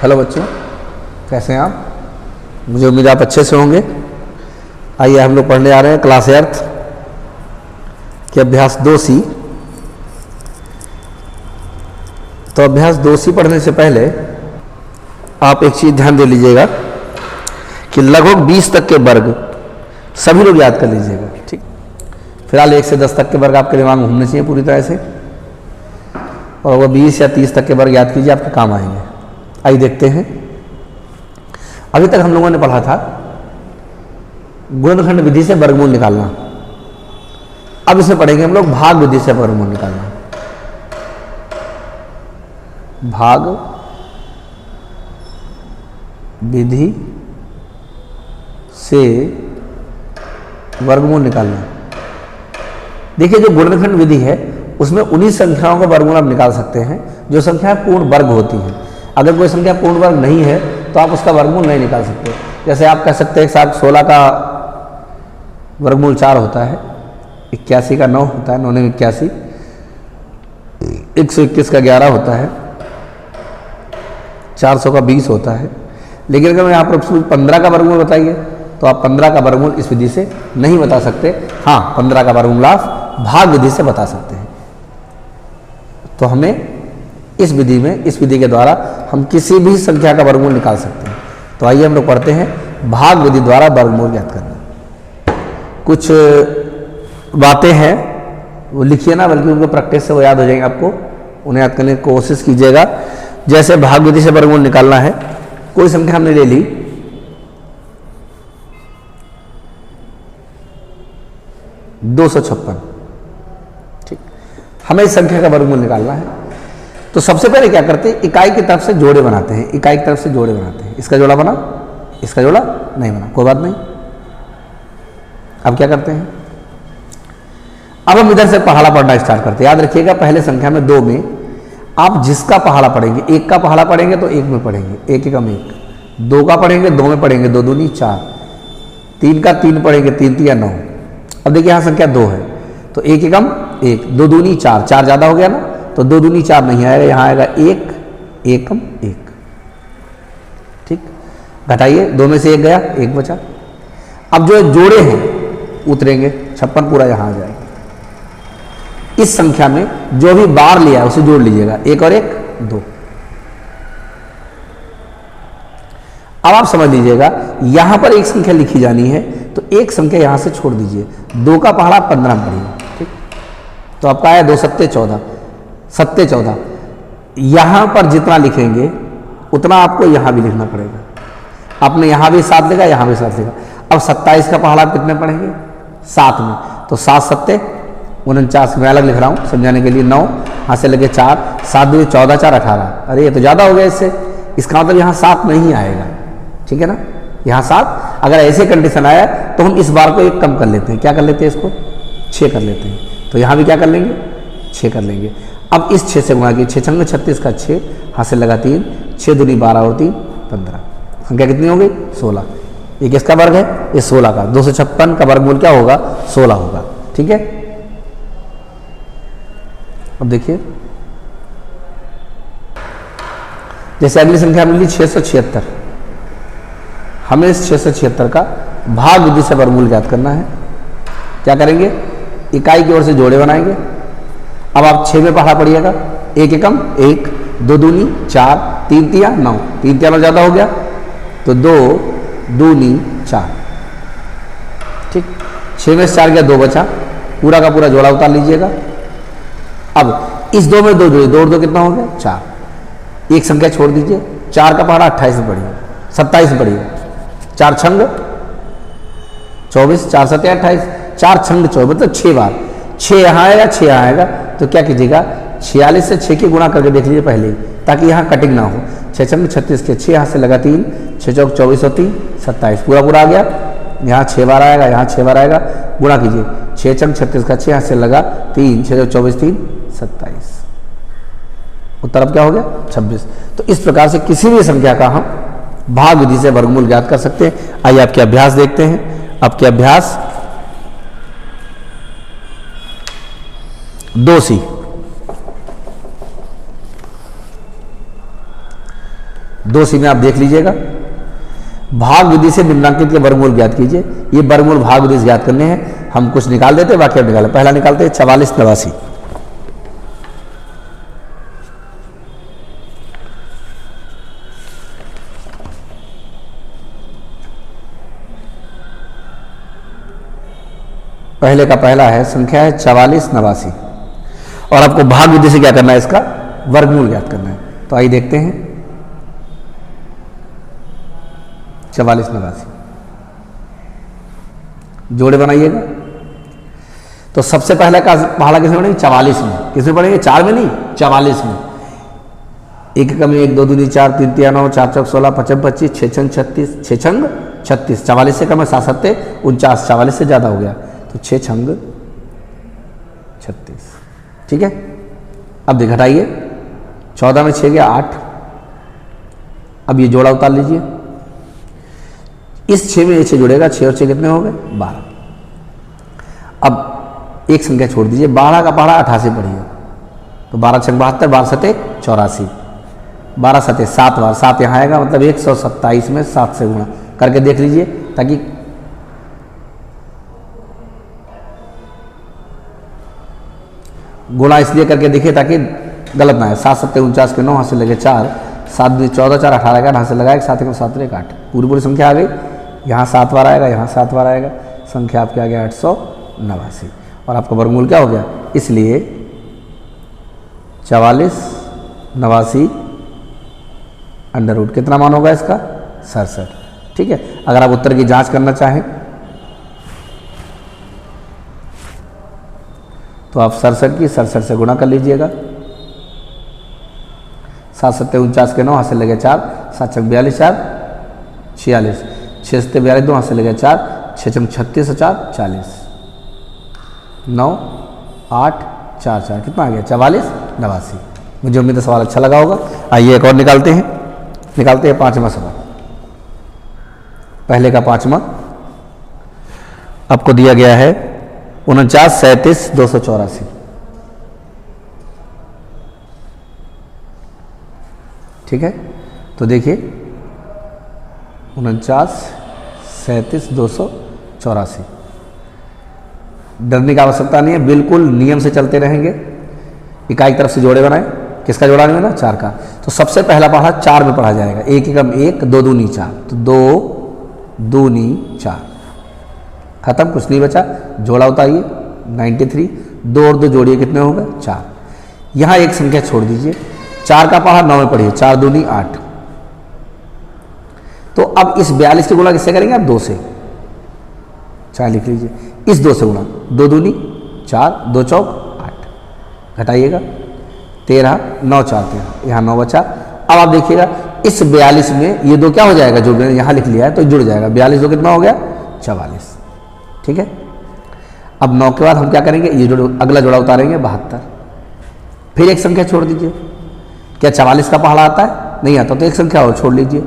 Hello बच्चों, कैसे हैं आप? मुझे उम्मीद आप अच्छे से होंगे। आइए हम लोग पढ़ने आ रहे हैं क्लास 8 के अभ्यास 2C। तो अभ्यास 2C पढ़ने से पहले आप एक चीज़ ध्यान दे लीजिएगा कि लगभग 20 तक के वर्ग सभी लोग याद कर लीजिएगा, ठीक। फिलहाल 1 से 10 तक के वर्ग आपके दिमाग में घूमने चाहिए पूरी तरह से, और वो 20 या 30 तक के वर्ग याद कीजिए, आपके काम आएंगे। आइए देखते हैं। अभी तक हम लोगों ने पढ़ा था गुणनखंड विधि से वर्गमूल निकालना। अब इसमें पढ़ेंगे हम लोग भाग विधि से वर्गमूल निकालना। भाग विधि से वर्गमूल निकालना। देखिए, जो गुणनखंड विधि है उसमें उन्हीं संख्याओं का वर्गमूल आप निकाल सकते हैं जो संख्याएं पूर्ण वर्ग होती हैं। अगर कोई संख्या पूर्ण वर्ग नहीं है तो आप उसका वर्गमूल नहीं निकाल सकते। जैसे आप कह सकते हैं साहब 16 का वर्गमूल 4 होता है, 81 का 9 होता है, 9 ने 81, 121 का 11 होता है, 400 का 20 होता है। लेकिन अगर मैं यहाँ पर 15 का वर्गमूल बताइए तो आप 15 का वर्गमूल इस विधि से नहीं बता सकते। हाँ, 15 का वर्गमूल आप भाग विधि से बता सकते हैं। तो हमें इस विधि के द्वारा हम किसी भी संख्या का वर्गमूल निकाल सकते हैं। तो आइए हम लोग पढ़ते हैं भाग विधि द्वारा वर्गमूल ज्ञात करना। कुछ बातें हैं वो लिखिए ना, बल्कि उनको प्रैक्टिस से वो याद हो जाएंगे आपको, उन्हें याद करने की कोशिश कीजिएगा। जैसे भाग विधि से वर्गमूल निकालना है, कोई संख्या हमने ले ली, $256, ठीक। हमें इस संख्या का वर्गमूल निकालना है। तो सबसे पहले क्या करते हैं, इकाई की तरफ से जोड़े बनाते हैं। इकाई की तरफ से जोड़े बनाते हैं। इसका जोड़ा बना, इसका जोड़ा नहीं बना, कोई बात नहीं। अब क्या करते हैं, अब हम इधर से पहाड़ा पढ़ना स्टार्ट करते हैं। याद रखिएगा, पहले संख्या में 2 में आप जिसका पहाड़ा पढ़ेंगे, 1 का पहाड़ा पढ़ेंगे तो 1 में पढ़ेंगे, 1 एकम 1। 2 का पढ़ेंगे 2 में पढ़ेंगे, 2 दूनी 4। 3 का 3 पढ़ेंगे, 3 3 9। अब देखिए यहाँ संख्या 2 है तो 1 एकम 1, 2 दूनी 4, 4 ज़्यादा हो गया ना, तो 2 दूनी 4 नहीं आएगा, यहाँ आएगा 1 एकम 1, ठीक। घटाइए, 2 में से 1 गया, 1 बचा। अब जो जोड़े हैं उतरेंगे, 56 पूरा यहाँ आ जाएगा। इस संख्या में जो भी बार लिया है उसे जोड़ लीजिएगा, 1 और 1 2। अब आप समझ लीजिएगा, यहां पर एक संख्या लिखी जानी है तो एक संख्या यहां से छोड़ दीजिए। 2 का पहाड़ा 15 पढ़िए, ठीक। तो आपका आया 2 सत्ते 14, 7 14। यहां पर जितना लिखेंगे उतना आपको यहां भी लिखना पड़ेगा। आपने यहां भी 7 लिखा, यहां भी 7 लिखा। अब 27 का पहाड़ा कितने पढ़ेंगे, 7 में, तो 7 सत्ते 49। मैं अलग लिख रहा हूं समझाने के लिए। 9 यहां से लगे 4, 7 दूनी 14, 4 18। अरे ये तो ज्यादा हो गया इससे, इसका मतलब यहां 7 नहीं आएगा, ठीक है ना। यहाँ 7, अगर ऐसे कंडीशन आया तो हम इस बार को 1 कम कर लेते हैं। क्या कर लेते हैं, इसको 6 कर लेते हैं। तो यहाँ भी क्या कर लेंगे, 6 कर लेंगे। अब इस 6 से गुणा की, 6 छंग 36 का 6, हाथ से लगा 3, 6 दूनी 12 और 3 15। संख्या कितनी हो गई, 16। ये किसका वर्ग है, ये 16 का। 256 का वर्गमूल क्या होगा, 16 होगा, ठीक है। अब देखिए, जैसे अगली संख्या हमने ली 676। हमें इस 676 का भाग विधि से वर्गमूल ज्ञात करना है। क्या करेंगे, इकाई की ओर से जोड़े बनाएंगे। अब आप 6 में पढ़ा पढ़िएगा, 1 एकम 1, 2 दूनी 4, 3 3 9, 3 3 ज़्यादा हो गया तो 2 दूनी 4, ठीक। 6 में से 4 गया, 2 बचा, पूरा का पूरा जोड़ा उतार लीजिएगा। अब इस 2 में 2 जोड़े, 2 और 2 कितना हो गया, 4। एक संख्या छोड़ दीजिए, 4 का पहाड़ा 28 में पढ़िए, 27 में पढ़िए। 4 छंग 24, 4 7 28, 4 छंग 24, मतलब 6 बार। 6 यहाँ आएगा, 6 यहाँ आएगा, तो क्या कीजिएगा, 46 से 6 की गुणा करके देख लीजिए पहले, ताकि यहाँ कटिंग ना हो। 6 छंग 36 के 6, यहाँ से लगा 3, 6 चौक 24 और 3 27, पूरा पूरा आ गया। यहाँ 6 बार आएगा, यहाँ 6 बार आएगा, गुणा कीजिए। 6 छंग 36 का 6, यहाँ से लगा 3, 6 चौक 24 3 27, उत्तर अब क्या हो गया, 26। तो इस प्रकार से किसी भी संख्या का हम भाग विधि से वर्गमूल ज्ञात कर सकते हैं। आइए आपके अभ्यास देखते हैं। आपके अभ्यास 2C। 2 2c में आप देख लीजिएगा। भाग विधि से निम्नांकित के वर्गमूल ज्ञात कीजिए। ये वर्गमूल भाग विधि से ज्ञात करने हैं, हम कुछ निकाल देते हैं, बाकी आप निकालें। पहला निकालते हैं 44 89। पहले का पहला है, संख्या है 44 89, और आपको भाग विधि से क्या करना है, इसका वर्गमूल ज्ञात करना है। तो आइए देखते हैं 44 89 जोड़े बनाइएगा। तो सबसे पहले का पहला किसमें पढ़ेंगे, 44 में। किसमें पढ़ेंगे, 4 में नहीं, 44 में। 1 कमी 1 2 दूनी 4 3 3 9 4 4 16 5 25 6 छंग 36 6 छंग 36। 44 से कम है 7 7 49, 44 से ज़्यादा हो गया तो 6 छंग 36। ठीक है, अब घटाइए। 14 में 6 गया 8। अब ये जोड़ा उतार लीजिए। इस 6 में ये 6 जुड़ेगा, 6 और 6 कितने हो गए, 12। अब एक संख्या छोड़ दीजिए, 12 का पहाड़ा 88 पढ़िए। तो 12 छंग 72, 12 सते 84, 12 सते 7 बार, 7 यहाँ आएगा, मतलब 127 में 7 से गुणा करके देख लीजिए, ताकि गुणा इसलिए करके देखिए ताकि गलत ना है। 7 7 49 के 9 हाथ से लगे 4, 7 2 14 4 18 का हाथ से लगाए 7 1 7 1 8। पूरी पूरी संख्या आ गई। यहाँ 7 बार आएगा, यहाँ 7 बार आएगा, संख्या आपके आ गया 889। और आपका वर्गमूल क्या हो गया, इसलिए 44 89 अंडर रूट कितना मान होगा इसका, 67। ठीक है, अगर आप उत्तर की जांच करना चाहें तो आप 67 की 67 से गुणा कर लीजिएगा। 7 7 49 के 9 हाथ से लगे 4, 7 6 42 4 46, 6 7 42 2 हाथ से लगे 4, 6 6 36 4 40, 9 8 4 4 कितना आ गया, 44 89। मुझे उम्मीद है सवाल अच्छा लगा होगा। आइए एक और निकालते हैं 5वां सवाल। पहले का 5वां आपको दिया गया है 49 37 284। ठीक है, तो देखिए 49 37 284। डरने की आवश्यकता नहीं है, बिल्कुल नियम से चलते रहेंगे। इकाई तरफ से जोड़े बनाए, किसका जोड़ा नहीं है ना, 4 का। तो सबसे पहला पढ़ा 4 में पढ़ा जाएगा। 1 एकम 1 2 दूनी 4, तो 2 दूनी 4 खत्म, कुछ नहीं बचा। जोड़ा उतारिए 93, 2 और 2 जोड़िए कितने हो गए, 4। यहाँ एक संख्या छोड़ दीजिए, 4 का पढ़ा 9 में पढ़िए, 4 दूनी 8। तो अब इस 42 की गुणा किससे करेंगे आप, 2 से। 4 लिख लीजिए, इस 2 से गुणा, 2 दूनी 4 2 चौक 8। घटाइएगा 13 9 4 13, यहाँ 9 बचा। अब आप देखिएगा इस 42 में ये 2 क्या हो जाएगा, जो मैंने यहाँ लिख लिया है तो जुड़ जाएगा। 42 2 कितना हो गया, 44। ठीक है, अब 9 के बाद हम क्या करेंगे, ये जोड़ अगला जोड़ा उतारेंगे 72। फिर एक संख्या छोड़ दीजिए। क्या 44 का पहाड़ा आता है, नहीं आता, तो एक संख्या और छोड़ लीजिए।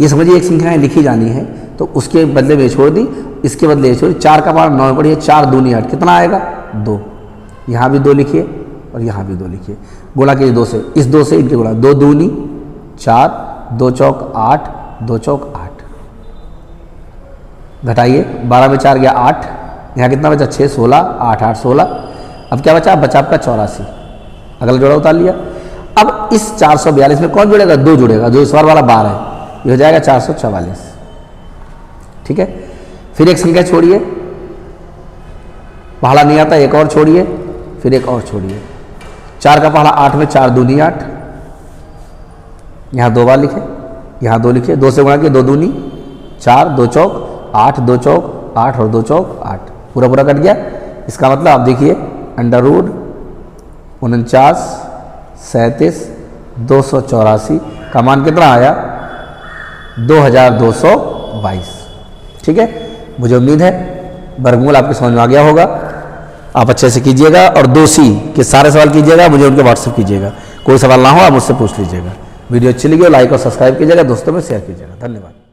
ये समझिए एक संख्या लिखी जानी है तो उसके बदले में छोड़ दी, इसके बदले ये छोड़ी। 4 का पहाड़ा 9 में पढ़िए, 4 दूनी 8 कितना आएगा, 2। यहाँ भी 2 लिखिए और यहाँ भी 2 लिखिए। गुणा कीजिए 2 से, इस 2 से इनके गुणा, 2 दूनी 4 2 चौक 8 2 चौक 8। घटाइए 12 में 4 गया 8, यहाँ कितना बचा 6 16 8 8 16। अब क्या बचा, बचा आपका 84। अगला जोड़ा उतार लिया। अब इस 442 में कौन जुड़ेगा, 2 जुड़ेगा, जो इस बार वाला 12 है, ये हो जाएगा 444। ठीक है, फिर एक संख्या छोड़िए, पहाड़ा नहीं आता, एक और छोड़िए, फिर एक और छोड़िए। 4 का पहाड़ा 8 में 4 दूनी 8, यहाँ 2 बार लिखे, यहाँ 2 लिखे, 2 से गुणा किए, 2 दूनी 4 2 चौक 8 2 चौक 8 और 2 चौक 8, पूरा पूरा कट गया। इसका मतलब आप देखिए अंडर रूट 49 37 284 का मान कितना आया, 2222। ठीक है, मुझे उम्मीद है वर्गमूल आपके समझ में आ गया होगा। आप अच्छे से कीजिएगा और 2C के सारे सवाल कीजिएगा, मुझे उनके व्हाट्सएप कीजिएगा। कोई सवाल ना हो आप मुझसे पूछ लीजिएगा। वीडियो अच्छी लगी हो लाइक और सब्सक्राइब कीजिएगा, दोस्तों में शेयर कीजिएगा। धन्यवाद।